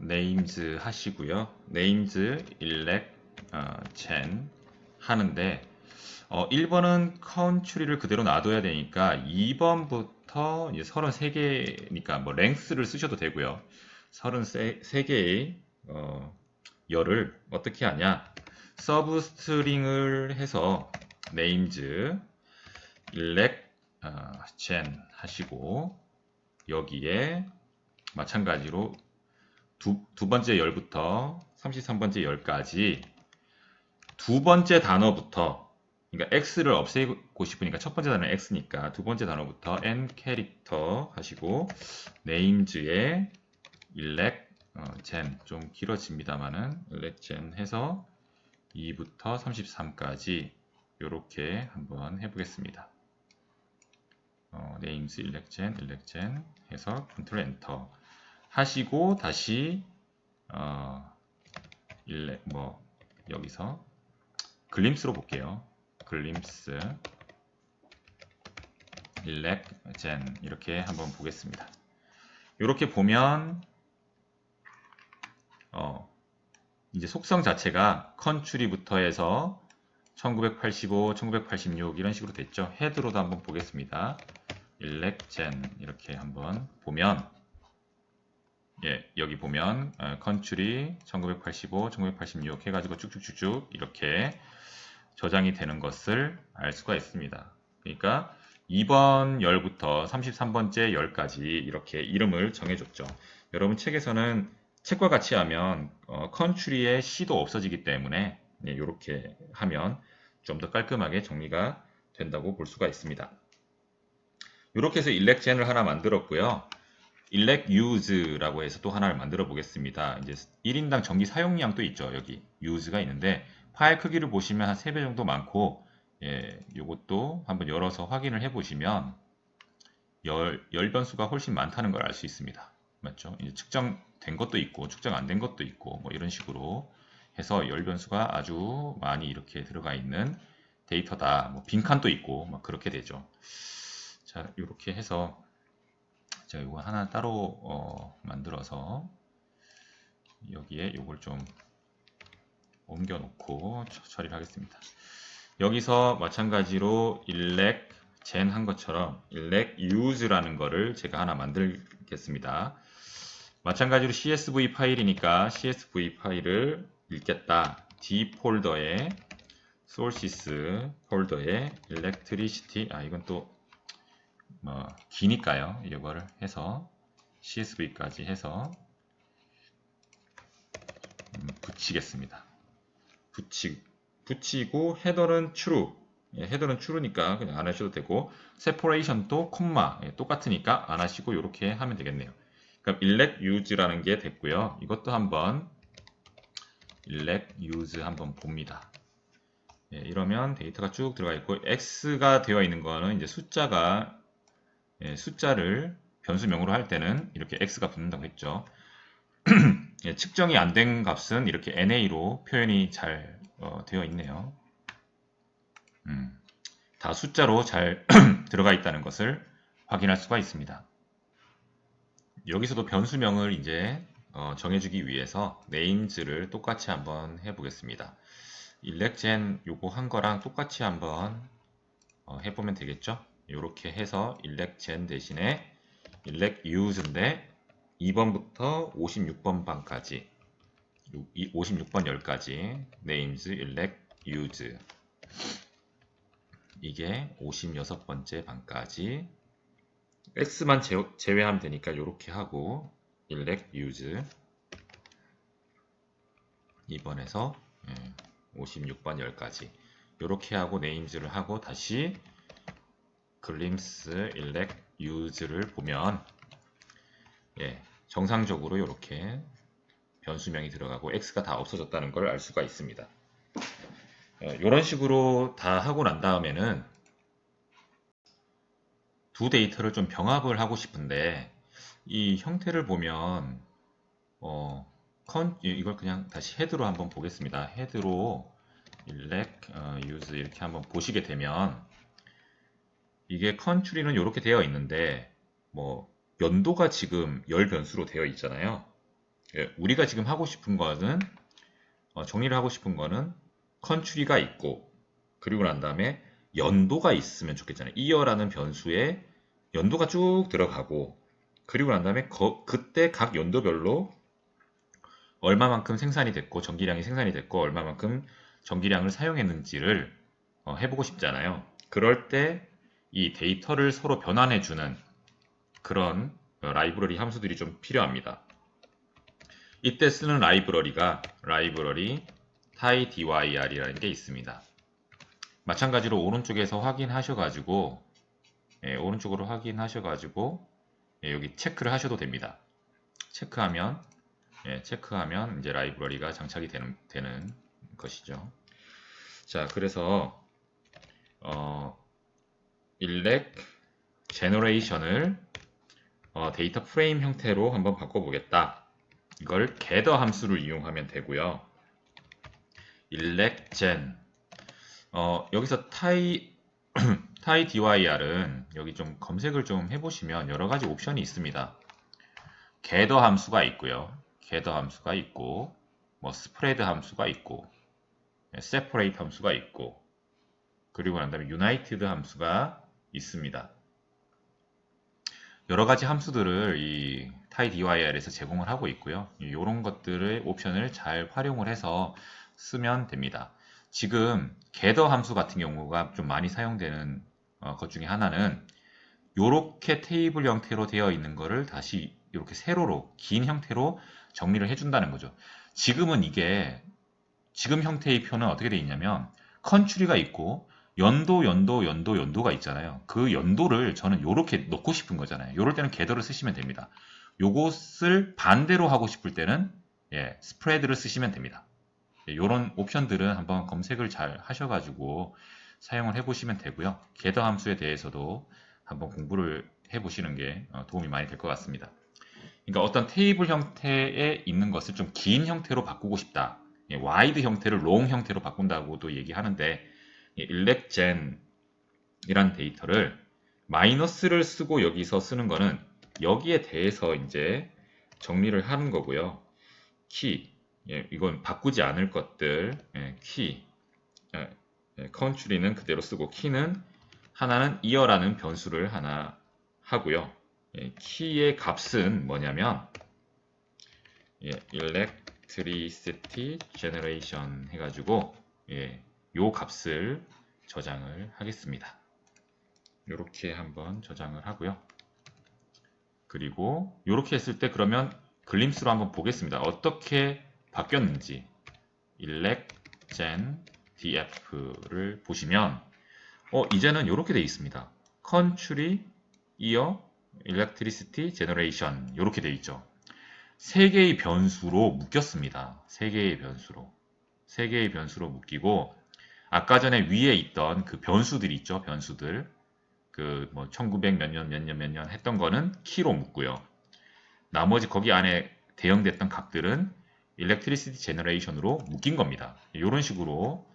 names 하시고요. names 일렉 gen 하는데 1번은 country를 그대로 놔둬야 되니까 2번부터 이제 33개니까 뭐 length를 쓰셔도 되고요. 33개의 열을 어떻게 하냐? 서브스트링을 해서 names 일렉 gen 하시고 여기에 마찬가지로 두 번째 열부터 33번째 열까지 두 번째 단어부터, 그러니까 x를 없애고 싶으니까 첫 번째 단어는 x니까 두 번째 단어부터 n 캐릭터 하시고 names에 일렉 gen 좀 길어집니다만은 일렉 gen 해서 2부터 33까지 이렇게 한번 해보겠습니다. names 일렉 gen 해서 컨트롤 엔터 하시고 다시 일렉 여기서 글림스로 볼게요. 글림스 일렉 gen 이렇게 한번 보겠습니다. 이렇게 보면 이제 속성 자체가 컨츄리부터 해서 1985, 1986 이런 식으로 됐죠. 헤드로도 한번 보겠습니다. 일렉 gen 이렇게 한번 보면 여기 보면 컨츄리 1985, 1986 해가지고 쭉쭉쭉쭉 이렇게 저장이 되는 것을 알 수가 있습니다. 그러니까 2번 열부터 33번째 열까지 이렇게 이름을 정해줬죠. 여러분 책에서는 책과 같이 하면 컨츄리의 C도 없어지기 때문에 이렇게 하면 좀 더 깔끔하게 정리가 된다고 볼 수가 있습니다. 이렇게 해서 일렉 gen을 하나 만들었고요. 일렉 use라고 해서 또 하나를 만들어 보겠습니다. 이제 1인당 전기 사용량도 있죠. 여기 use가 있는데 파일 크기를 보시면 한 3배 정도 많고 요것도 한번 열어서 확인을 해 보시면 열 변수가 훨씬 많다는 걸 알 수 있습니다. 맞죠? 이제 측정된 것도 있고 측정 안 된 것도 있고 뭐 이런 식으로 해서 열 변수가 아주 많이 이렇게 들어가 있는 데이터다. 뭐 빈칸도 있고 막 그렇게 되죠. 자, 이렇게 해서 제가 이거 하나 따로 만들어서 여기에 이걸 좀 옮겨 놓고 처리를 하겠습니다. 여기서 마찬가지로 일렉 gen 한 것처럼 일렉 use라는 거를 제가 하나 만들겠습니다. 마찬가지로 CSV 파일이니까 CSV 파일을 읽겠다. D 폴더에 sources 폴더에 electricity 이건 또 기니까요. 이거를 해서 CSV까지 해서 붙이겠습니다. 붙이고 헤더는 true. 헤더는 true니까 그냥 안 하셔도 되고 separation도 콤마 똑같으니까 안 하시고 이렇게 하면 되겠네요. 그럼 elect use라는 게 됐고요. 이것도 한번 elect use 한번 봅니다. 이러면 데이터가 쭉 들어가 있고 x가 되어 있는 거는 이제 숫자를 변수명으로 할 때는 이렇게 x가 붙는다고 했죠. 측정이 안 된 값은 이렇게 NA로 표현이 잘 되어 있네요. 다 숫자로 잘 들어가 있다는 것을 확인할 수가 있습니다. 여기서도 변수명을 이제 정해주기 위해서 names를 똑같이 한번 해보겠습니다. 일렉 gen 요거 한 거랑 똑같이 한번 해보면 되겠죠. 이렇게 해서 일렉 gen 대신에 일렉 use인데 2번부터 56번 방까지 56번 열까지 names 일렉 use 이게 56번째 방까지 x만 제외하면 되니까 이렇게 하고 일렉 use 2번에서 56번 열까지 이렇게 하고 names를 하고 다시 글림스 일렉 use를 보면 정상적으로 이렇게 변수명이 들어가고 x가 다 없어졌다는 걸 알 수가 있습니다. 이런 식으로 다 하고 난 다음에는 두 데이터를 좀 병합을 하고 싶은데 이 형태를 보면 이걸 그냥 다시 헤드로 한번 보겠습니다. 헤드로 일렉 use 이렇게 한번 보시게 되면 이게 컨츄리는 이렇게 되어 있는데 뭐 연도가 지금 열 변수로 되어 있잖아요. 예, 우리가 지금 하고 싶은 거는 정리를 하고 싶은 거는 컨트리가 있고 그리고 난 다음에 연도가 있으면 좋겠잖아요. 이어라는 변수에 연도가 쭉 들어가고 그리고 난 다음에 그때 각 연도별로 얼마만큼 생산이 됐고 전기량이 생산이 됐고 얼마만큼 전기량을 사용했는지를 해보고 싶잖아요. 그럴 때 이 데이터를 서로 변환해주는 그런 라이브러리 함수들이 좀 필요합니다. 이때 쓰는 라이브러리가 라이브러리 tydyr이라는 게 있습니다. 마찬가지로 오른쪽에서 확인하셔가지고 오른쪽으로 확인하셔가지고 여기 체크를 하셔도 됩니다. 체크하면 이제 라이브러리가 장착이 되는 것이죠. 자, 그래서 elect generation을 데이터 프레임 형태로 한번 바꿔보겠다. 이걸 gather 함수를 이용하면 되고요. elect gen 여기서 tydyr은 여기 좀 검색을 좀 해보시면 여러 가지 옵션이 있습니다. gather 함수가 있고요. gather 함수가 있고 뭐 spread 함수가 있고 separate 함수가 있고 그리고 난 다음에 united 함수가 있습니다. 여러 가지 함수들을 이 tydyr에서 제공을 하고 있고요. 이런 것들의 옵션을 잘 활용을 해서 쓰면 됩니다. 지금 gather 함수 같은 경우가 좀 많이 사용되는 것 중에 하나는 이렇게 테이블 형태로 되어 있는 거를 다시 이렇게 세로로 긴 형태로 정리를 해준다는 거죠. 지금은 이게 지금 형태의 표는 어떻게 되어 있냐면 컨트리가 있고 연도가 있잖아요. 그 연도를 저는 이렇게 넣고 싶은 거잖아요. 이럴 때는 gather를 쓰시면 됩니다. 요것을 반대로 하고 싶을 때는 스프레드를 쓰시면 됩니다. 이런 옵션들은 한번 검색을 잘 하셔가지고 사용을 해보시면 되고요. gather 함수에 대해서도 한번 공부를 해보시는 게 도움이 많이 될 것 같습니다. 그러니까 어떤 테이블 형태에 있는 것을 좀 긴 형태로 바꾸고 싶다. 와이드 형태를 롱 형태로 바꾼다고도 얘기하는데 elect gen 이란 데이터를 마이너스를 쓰고 여기서 쓰는 거는 여기에 대해서 이제 정리를 하는 거고요. 키, 이건 바꾸지 않을 것들, 키, country는 그대로 쓰고 키는 하나는 year라는 변수를 하나 하고요. 키의 값은 뭐냐면 electricity generation 해가지고 요 값을 저장을 하겠습니다. 이렇게 한번 저장을 하고요. 그리고 이렇게 했을 때 그러면 글림스로 한번 보겠습니다. 어떻게 바뀌었는지 elect gen df를 보시면 이제는 이렇게 되어 있습니다. country, year, electricity, generation 이렇게 되어 있죠. 3개의 변수로 묶였습니다. 3개의 변수로 묶이고 아까 전에 위에 있던 그 변수들 있죠. 변수들 그 뭐 1900 몇 년 했던 거는 키로 묶고요. 나머지 거기 안에 대응됐던 값들은 electricity generation으로 묶인 겁니다. 이런 식으로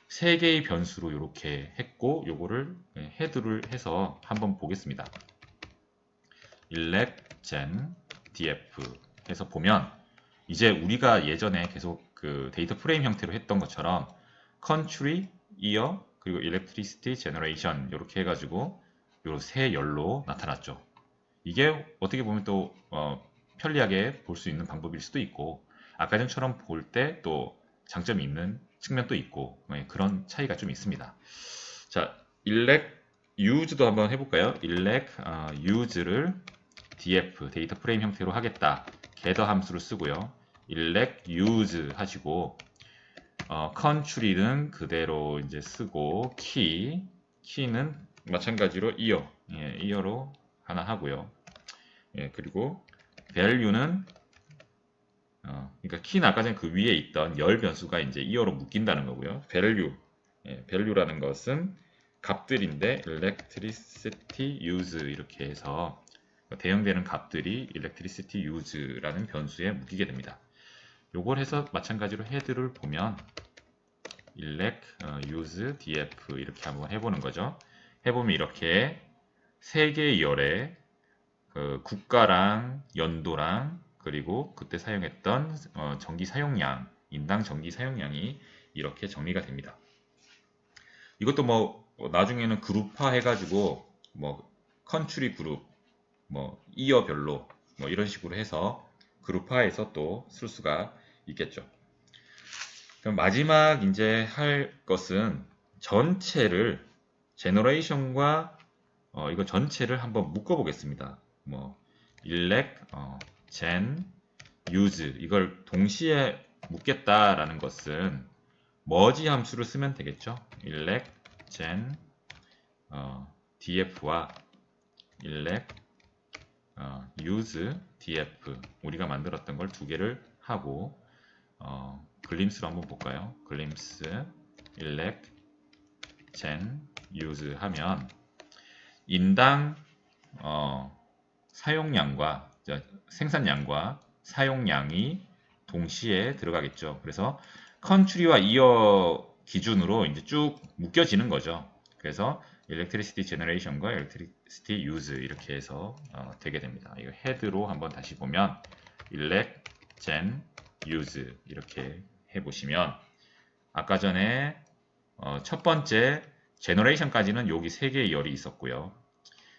3개의 변수로 이렇게 했고 요거를 헤드를 해서 한번 보겠습니다. elect gen df 해서 보면 이제 우리가 예전에 계속 그 데이터 프레임 형태로 했던 것처럼 country, year, 그리고 electricity generation 이렇게 해가지고 요 세 열로 나타났죠. 이게 어떻게 보면 또 편리하게 볼 수 있는 방법일 수도 있고 아까 전처럼 볼 때 또 장점이 있는 측면도 있고 그런 차이가 좀 있습니다. 자, elect use도 한번 해볼까요? elect use를 df 데이터 프레임 형태로 하겠다. gather 함수를 쓰고요. elect use 하시고 country는 그대로 이제 쓰고 키는 마찬가지로 year로 하나 하고요. 그리고 value는 그러니까 키는 아까 전에 그 위에 있던 열 변수가 이제 year로 묶인다는 거고요. value라는 것은 값들인데 electricity use 이렇게 해서 대응되는 값들이 electricity use라는 변수에 묶이게 됩니다. 요걸 해서 마찬가지로 헤드를 보면 elect use df 이렇게 한번 해보는 거죠. 해보면 이렇게 3개의 열에 그 국가랑 연도랑 그리고 그때 사용했던 전기 사용량, 인당 전기 사용량이 이렇게 정리가 됩니다. 이것도 뭐 나중에는 그룹화 해가지고 뭐 컨트리 그룹, 뭐 이어별로 뭐 이런 식으로 해서 그룹화해서 또 쓸 수가 있겠죠. 그럼 마지막 이제 할 것은 전체를 제너레이션과 이거 전체를 한번 묶어 보겠습니다. 뭐 elect, gen, use 이걸 동시에 묶겠다라는 것은 머지 함수를 쓰면 되겠죠. elect, gen, df와 elect, use, df 우리가 만들었던 걸 두 개를 하고 글림스로 한번 볼까요? 글림스, elect, gen, use 하면 인당 사용량과 생산량과 사용량이 동시에 들어가겠죠. 그래서 country와 year 기준으로 이제 쭉 묶여지는 거죠. 그래서 electricity generation과 electricity use 이렇게 해서 되게 됩니다. 이거 head로 한번 다시 보면 elect, gen, use 이렇게 해보시면 아까 전에 첫 번째 generation까지는 여기 세 개의 열이 있었고요.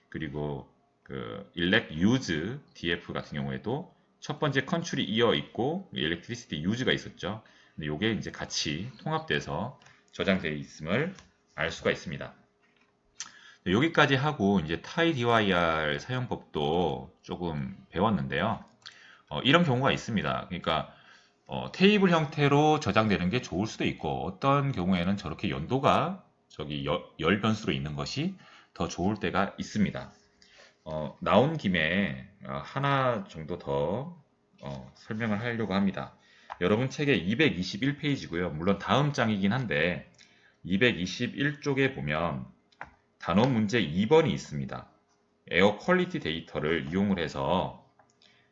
그리고 그 elect, use, df 같은 경우에도 첫 번째 country year 있고 electricity use가 있었죠. 근데 이게 이제 같이 통합돼서 저장되어 있음을 알 수가 있습니다. 여기까지 하고 이제 tie-dir 사용법도 조금 배웠는데요. 이런 경우가 있습니다. 그러니까 테이블 형태로 저장되는 게 좋을 수도 있고 어떤 경우에는 저렇게 연도가 저기 열 변수로 있는 것이 더 좋을 때가 있습니다. 나온 김에 하나 정도 더 설명을 하려고 합니다. 여러분 책의 221페이지고요. 물론 다음 장이긴 한데 221쪽에 보면 단원 문제 2번이 있습니다. 에어 퀄리티 데이터를 이용을 해서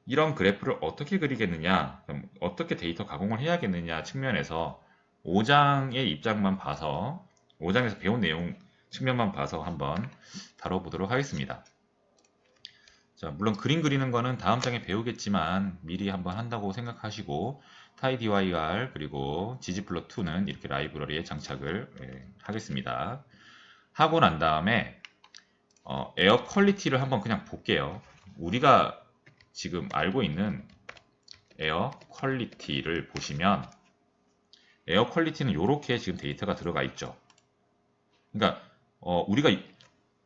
이런 그래프를 어떻게 그리겠느냐, 어떻게 데이터 가공을 해야겠느냐 측면에서 5장의 입장만 봐서 5장에서 배운 내용 측면만 봐서 한번 다뤄보도록 하겠습니다. 자, 물론 그림 그리는 거는 다음 장에 배우겠지만 미리 한번 한다고 생각하시고 tie-dir 그리고 ggplot2는 이렇게 라이브러리에 장착을 하겠습니다. 하고 난 다음에 에어 퀄리티를 한번 그냥 볼게요. 우리가 지금 알고 있는 에어 퀄리티를 보시면 에어 퀄리티는 이렇게 지금 데이터가 들어가 있죠. 그러니까 우리가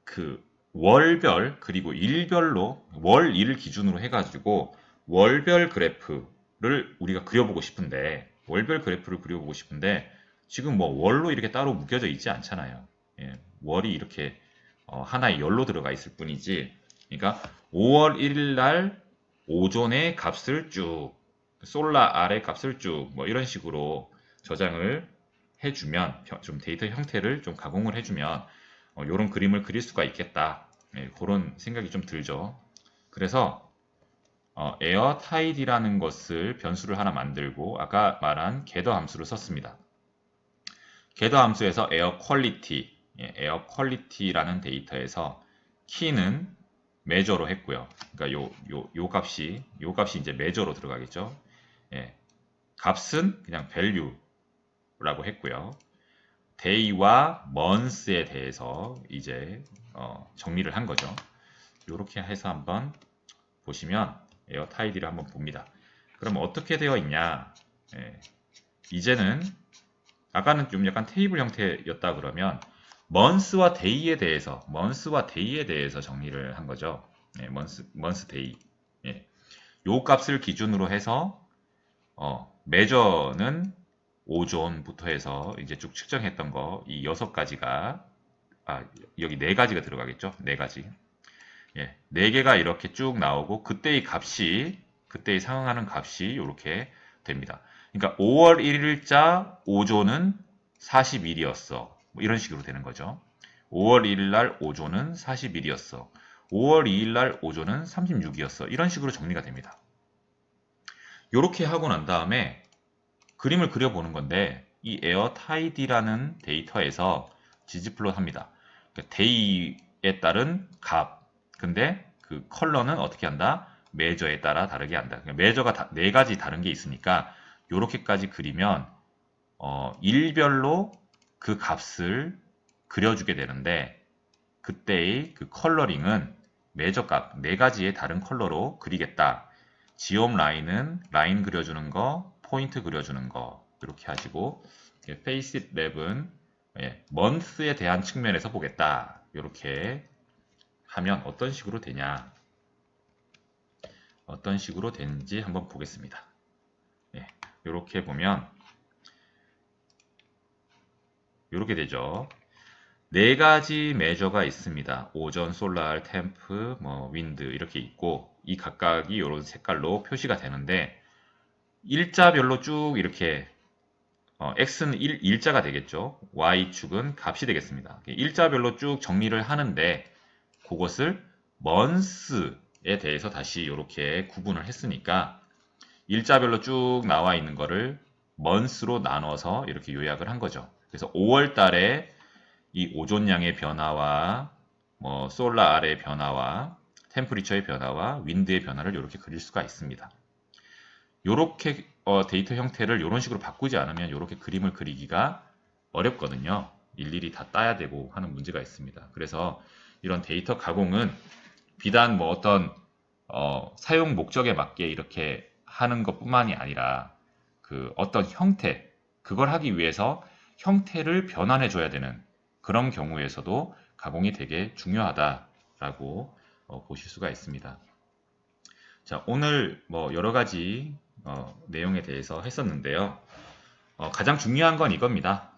그 월별 그리고 일별로 월, 일을 기준으로 해가지고 월별 그래프를 우리가 그려보고 싶은데 월별 그래프를 그려보고 싶은데 지금 뭐 월로 이렇게 따로 묶여져 있지 않잖아요. 예, 월이 이렇게 하나의 열로 들어가 있을 뿐이지. 그러니까 5월 1일 날 오존의 값을 쭉 솔라 R의 값을 쭉 뭐 이런 식으로 저장을 해주면 좀 데이터 형태를 좀 가공을 해주면 이런 그림을 그릴 수가 있겠다. 예, 그런 생각이 좀 들죠. 그래서 에어 타이디라는 것을 변수를 하나 만들고 아까 말한 겟더 함수를 썼습니다. 겟더 함수에서 에어 퀄리티, 에어 퀄리티라는 데이터에서 키는 메저로 했고요. 그러니까 요 값이 이제 메저로 들어가겠죠. 예, 값은 그냥 value라고 했고요. day와 months에 대해서 이제 정리를 한 거죠. 이렇게 해서 한번 보시면 에어 타이디를 한번 봅니다. 그럼 어떻게 되어 있냐? 예, 이제는 아까는 좀 약간 테이블 형태였다 그러면 months와 day에 대해서 정리를 한 거죠. 예, month day. 예. 요 값을 기준으로 해서 measure는 오존부터 해서 이제 쭉 측정했던 거 이 6가지가 여기 4가지가 들어가겠죠. 4가지. 예, 4개가 이렇게 쭉 나오고 그때의 상응하는 값이 이렇게 됩니다. 그러니까 5월 1일자 오존은 41이었어. 뭐 이런 식으로 되는 거죠. 5월 1일 날 오존은 41이었어. 5월 2일 날 오존은 36이었어. 이런 식으로 정리가 됩니다. 이렇게 하고 난 다음에 그림을 그려보는 건데 이 에어 타이디라는 데이터에서 ggplot 합니다. 그러니까 day에 따른 값. 근데 그 컬러는 어떻게 한다? 메저에 따라 다르게 한다. 그러니까 메저가 4가지 다른 게 있으니까 이렇게까지 그리면 일별로 그 값을 그려주게 되는데 그때의 그 컬러링은 메저 값 4가지의 다른 컬러로 그리겠다. 지읒 라인은 라인 그려주는 거, 포인트 그려주는 거 이렇게 하시고 페이스 랩은 month에 대한 측면에서 보겠다. 이렇게 하면 어떤 식으로 되냐? 어떤 식으로 되는지 한번 보겠습니다. 이렇게 보면 이렇게 되죠. 4가지 메저가 있습니다. 오존, 솔랄, 템프, 윈드 이렇게 있고 이 각각이 이런 색깔로 표시가 되는데 일자별로 쭉 이렇게 x는 일자가 되겠죠. y축은 값이 되겠습니다. 일자별로 쭉 정리를 하는데 그것을 months에 대해서 다시 이렇게 구분을 했으니까 일자별로 쭉 나와 있는 거를 months로 나눠서 이렇게 요약을 한 거죠. 그래서 5월 달에 이 오존량의 변화와 솔라R의 변화와 템퍼리처의 변화와 윈드의 변화를 이렇게 그릴 수가 있습니다. 이렇게 데이터 형태를 이런 식으로 바꾸지 않으면 이렇게 그림을 그리기가 어렵거든요. 일일이 다 따야 되고 하는 문제가 있습니다. 그래서 이런 데이터 가공은 비단 어떤 사용 목적에 맞게 이렇게 하는 것뿐만이 아니라 그 어떤 형태, 그걸 하기 위해서 형태를 변환해 줘야 되는 그런 경우에서도 가공이 되게 중요하다라고 보실 수가 있습니다. 자, 오늘 여러 가지 내용에 대해서 했었는데요. 가장 중요한 건 이겁니다.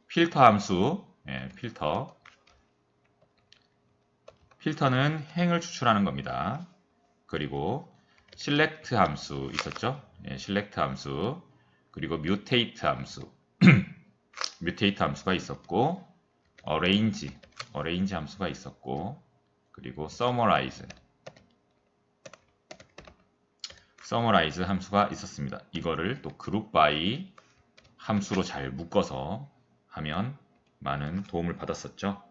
필터 함수, 필터는 행을 추출하는 겁니다. 그리고 select 함수 있었죠? select 함수, 그리고 mutate 함수, mutate 함수가 있었고, arrange 함수가 있었고, 그리고 summarize 함수가 있었습니다. 이거를 또 group by 함수로 잘 묶어서 하면 많은 도움을 받았었죠.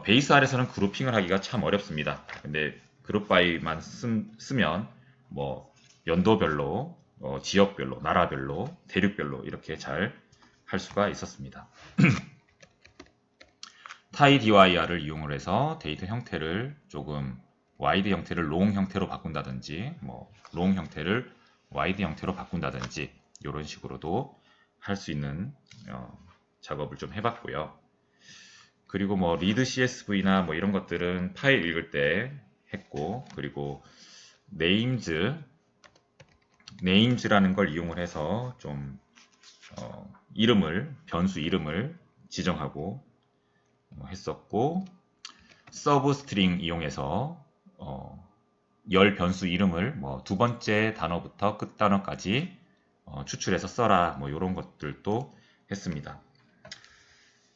베이스 R에서는 그룹핑을 하기가 참 어렵습니다. 근데 group by만 쓰면 연도별로, 지역별로, 나라별로, 대륙별로 이렇게 잘 할 수가 있었습니다. tie-dir을 이용을 해서 데이터 형태를 조금 wide 형태를 long 형태로 바꾼다든지 long 형태를 wide 형태로 바꾼다든지 이런 식으로도 할 수 있는 작업을 좀 해봤고요. 그리고 read CSV나 이런 것들은 파일 읽을 때 했고, 그리고 names라는 걸 이용을 해서 좀 변수 이름을 지정하고 했었고, 서브스트링 이용해서 열 변수 이름을 2번째 단어부터 끝 단어까지 추출해서 써라 이런 것들도 했습니다.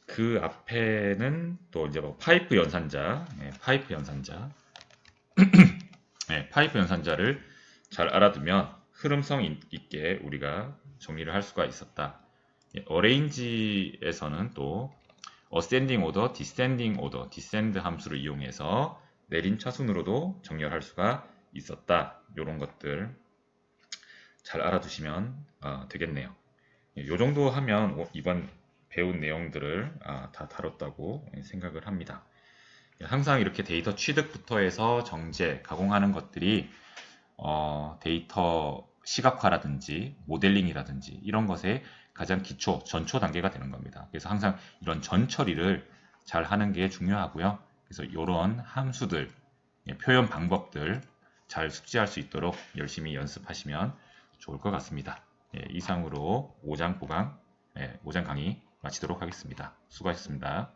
그 앞에는 또 이제 파이프 연산자, 파이프 연산자를 잘 알아두면 흐름성 있게 우리가 정리를 할 수가 있었다. arrange에서는 또 ascending order, descending order, descend 함수를 이용해서 내림 차순으로도 정렬할 수가 있었다. 이런 것들 잘 알아두시면 되겠네요. 이 정도 하면 이번 배운 내용들을 다 다뤘다고 생각을 합니다. 항상 이렇게 데이터 취득부터 해서 정제, 가공하는 것들이 데이터 시각화라든지 모델링이라든지 이런 것의 가장 기초, 전초 단계가 되는 겁니다. 그래서 항상 이런 전처리를 잘 하는 게 중요하고요. 그래서 이런 함수들, 표현 방법들 잘 숙지할 수 있도록 열심히 연습하시면 좋을 것 같습니다. 이상으로 5장 강의 마치도록 하겠습니다. 수고하셨습니다.